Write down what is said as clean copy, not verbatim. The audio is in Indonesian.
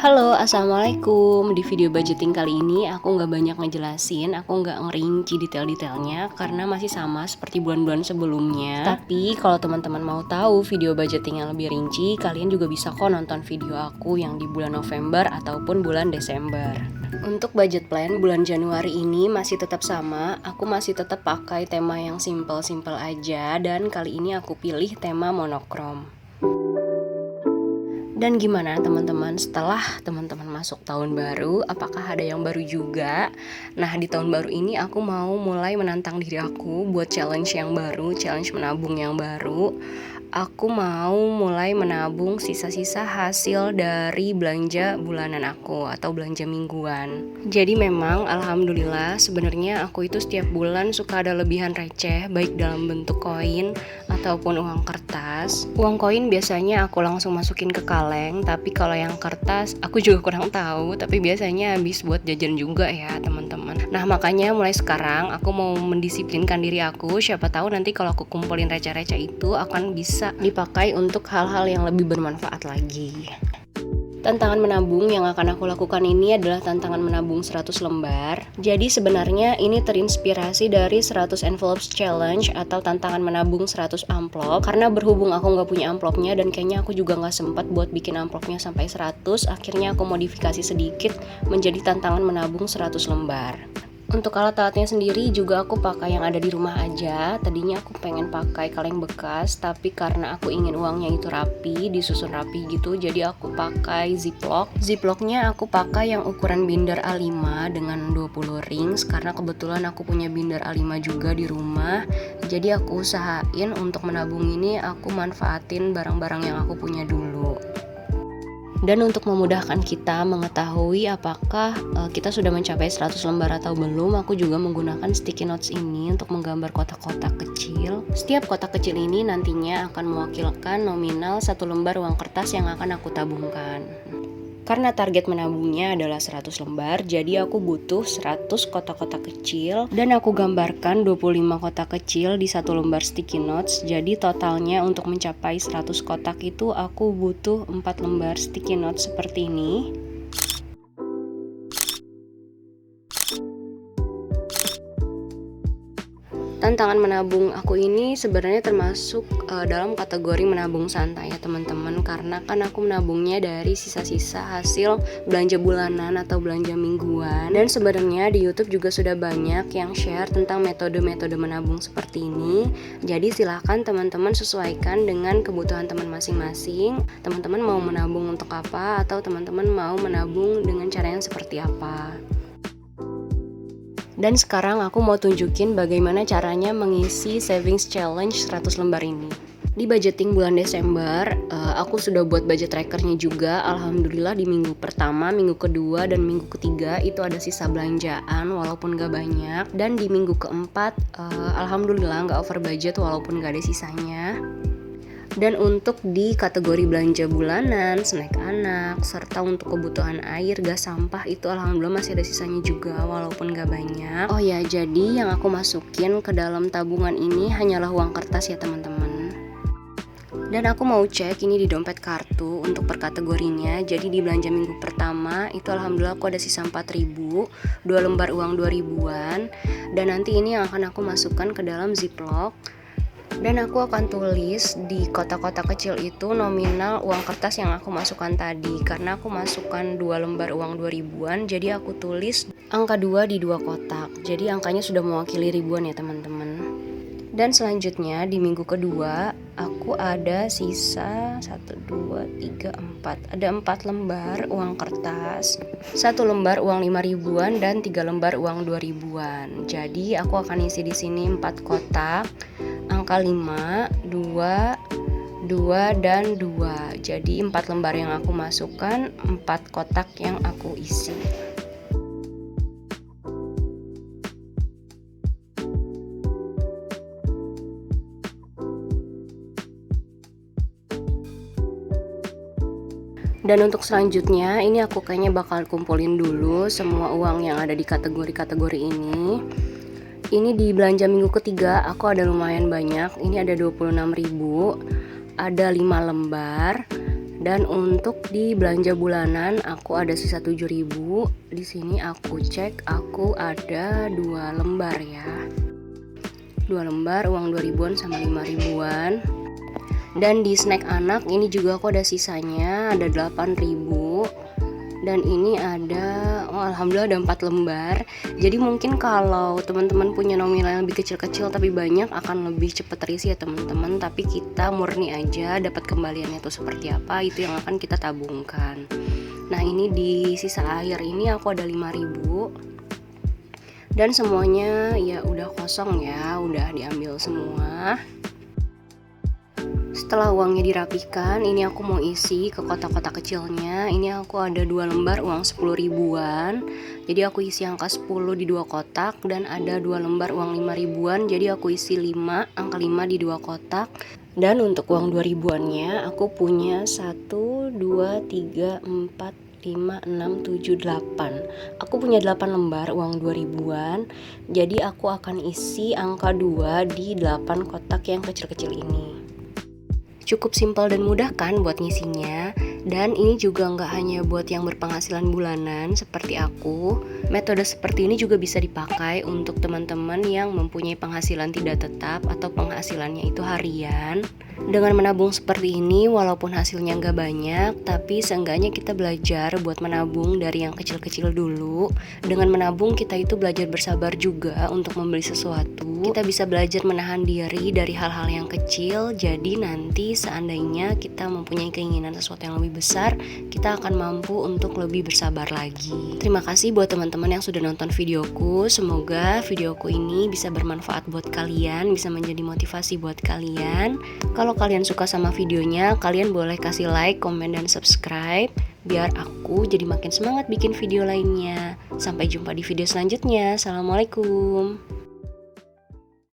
Halo, assalamualaikum. Di video budgeting kali ini aku nggak banyak ngejelasin, aku nggak ngerinci detail-detailnya karena masih sama seperti bulan-bulan sebelumnya. Tapi kalau teman-teman mau tahu video budgeting yang lebih rinci, kalian juga bisa kok nonton video aku yang di bulan November ataupun bulan Desember. Untuk budget plan bulan Januari ini masih tetap sama, aku masih tetap pakai tema yang simple-simple aja, dan kali ini aku pilih tema monokrom. Dan gimana teman-teman, setelah teman-teman masuk tahun baru, apakah ada yang baru juga? Nah, di tahun baru ini aku mau mulai menantang diri aku buat challenge yang baru, challenge menabung yang baru. Aku mau mulai menabung sisa-sisa hasil dari belanja bulanan aku atau belanja mingguan. Jadi memang alhamdulillah sebenarnya aku itu setiap bulan suka ada lebihan receh, baik dalam bentuk koin ataupun uang kertas. Uang koin biasanya aku langsung masukin ke kaleng, tapi kalau yang kertas aku juga kurang tahu, tapi biasanya habis buat jajan juga ya teman-teman. Nah, makanya mulai sekarang aku mau mendisiplinkan diri aku, siapa tahu nanti kalau aku kumpulin receh-receh itu akan bisa dipakai untuk hal-hal yang lebih bermanfaat lagi. Tantangan menabung yang akan aku lakukan ini adalah tantangan menabung 100 lembar. Jadi sebenarnya ini terinspirasi dari 100 envelopes challenge atau tantangan menabung 100 amplop. Karena berhubung aku nggak punya amplopnya dan kayaknya aku juga nggak sempat buat bikin amplopnya sampai 100, akhirnya aku modifikasi sedikit menjadi tantangan menabung 100 lembar. Untuk alat-alatnya sendiri juga aku pakai yang ada di rumah aja. Tadinya aku pengen pakai kaleng bekas, tapi karena aku ingin uangnya itu rapi, disusun rapi gitu, jadi aku pakai ziplock. Ziplocknya aku pakai yang ukuran binder A5 dengan 20 rings, karena kebetulan aku punya binder A5 juga di rumah. Jadi aku usahain untuk menabung ini aku manfaatin barang-barang yang aku punya dulu. Dan untuk memudahkan kita mengetahui apakah kita sudah mencapai 100 lembar atau belum, aku juga menggunakan sticky notes ini untuk menggambar kotak-kotak kecil. Setiap kotak kecil ini nantinya akan mewakilkan nominal 1 lembar uang kertas yang akan aku tabungkan. Karena target menabungnya adalah 100 lembar, jadi aku butuh 100 kotak-kotak kecil dan aku gambarkan 25 kotak kecil di 1 lembar sticky notes. Jadi totalnya untuk mencapai 100 kotak itu aku butuh 4 lembar sticky notes seperti ini. Tantangan menabung aku ini sebenarnya termasuk dalam kategori menabung santai ya teman-teman, karena kan aku menabungnya dari sisa-sisa hasil belanja bulanan atau belanja mingguan. Dan sebenarnya di YouTube juga sudah banyak yang share tentang metode-metode menabung seperti ini. Jadi silakan teman-teman sesuaikan dengan kebutuhan teman masing-masing. Teman-teman mau menabung untuk apa, atau teman-teman mau menabung dengan cara yang seperti apa. Dan sekarang aku mau tunjukin bagaimana caranya mengisi savings challenge 100 lembar ini. Di budgeting bulan Desember, aku sudah buat budget trackernya juga. Alhamdulillah di minggu pertama, minggu kedua, dan minggu ketiga itu ada sisa belanjaan walaupun gak banyak. Dan di minggu keempat, alhamdulillah gak over budget walaupun gak ada sisanya. Dan untuk di kategori belanja bulanan, snack anak, serta untuk kebutuhan air, gas, sampah itu alhamdulillah masih ada sisanya juga walaupun gak banyak. Oh ya, jadi yang aku masukin ke dalam tabungan ini hanyalah uang kertas ya teman-teman. Dan aku mau cek ini di dompet kartu untuk per kategorinya. Jadi di belanja minggu pertama itu alhamdulillah aku ada sisa 4.000, 2 lembar uang 2.000-an. Dan nanti ini yang akan aku masukkan ke dalam ziplock. Dan aku akan tulis di kotak-kotak kecil itu nominal uang kertas yang aku masukkan tadi. Karena aku masukkan 2 lembar uang 2.000-an, jadi aku tulis angka 2 di 2 kotak. Jadi angkanya sudah mewakili ribuan ya teman-teman. Dan selanjutnya di minggu kedua aku ada sisa 1, 2, 3, 4. Ada 4 lembar uang kertas, 1 lembar uang 5.000-an, dan 3 lembar uang 2.000-an. Jadi aku akan isi di sini 4 kotak. Angka 5, 2, 2, dan 2. Jadi 4 lembar yang aku masukkan, 4 kotak yang aku isi. Dan untuk selanjutnya ini aku kayaknya bakal kumpulin dulu semua uang yang ada di kategori-kategori ini. Ini di belanja minggu ketiga aku ada lumayan banyak. Ini ada 26.000, ada 5 lembar, Dan untuk di belanja bulanan aku ada sisa 7.000. Di sini aku cek aku ada 2 lembar ya. 2 lembar uang 2.000-an sama 5.000-an. Dan di snack anak ini juga aku ada sisanya, ada 8.000. Dan ini ada, alhamdulillah ada 4 lembar. Jadi mungkin kalau teman-teman punya nominal yang lebih kecil-kecil tapi banyak akan lebih cepat terisi ya teman-teman. Tapi kita murni aja dapat kembaliannya itu seperti apa, itu yang akan kita tabungkan. Nah ini di sisa akhir ini aku ada 5.000. Dan semuanya ya udah kosong ya, udah diambil semua. Setelah uangnya dirapikan, ini aku mau isi ke kotak-kotak kecilnya. Ini aku ada 2 lembar uang 10.000-an. Jadi aku isi angka 10 di 2 kotak. Dan ada 2 lembar uang 5.000-an. Jadi aku isi 5, angka 5 di 2 kotak. Dan untuk uang 2.000-annya aku punya 1, 2, 3, 4, 5, 6, 7, 8. Aku punya 8 lembar uang 2.000-an. Jadi aku akan isi angka 2 di 8 kotak yang kecil-kecil ini. Cukup simpel dan mudah kan buat ngisinya. Dan ini juga nggak hanya buat yang berpenghasilan bulanan seperti aku. Metode seperti ini juga bisa dipakai untuk teman-teman yang mempunyai penghasilan tidak tetap atau penghasilannya itu harian. Dengan menabung seperti ini, walaupun hasilnya nggak banyak, tapi seenggaknya kita belajar buat menabung dari yang kecil-kecil dulu. Dengan menabung kita itu belajar bersabar juga untuk membeli sesuatu. Kita bisa belajar menahan diri dari hal-hal yang kecil. Jadi nanti seandainya kita mempunyai keinginan sesuatu yang lebih besar, kita akan mampu untuk lebih bersabar lagi. Terima kasih buat teman-teman yang sudah nonton videoku. Semoga videoku ini bisa bermanfaat buat kalian, bisa menjadi motivasi buat kalian. Kalau kalian suka sama videonya, kalian boleh kasih like, komen, dan subscribe biar aku jadi makin semangat bikin video lainnya. Sampai jumpa di video selanjutnya. Assalamualaikum.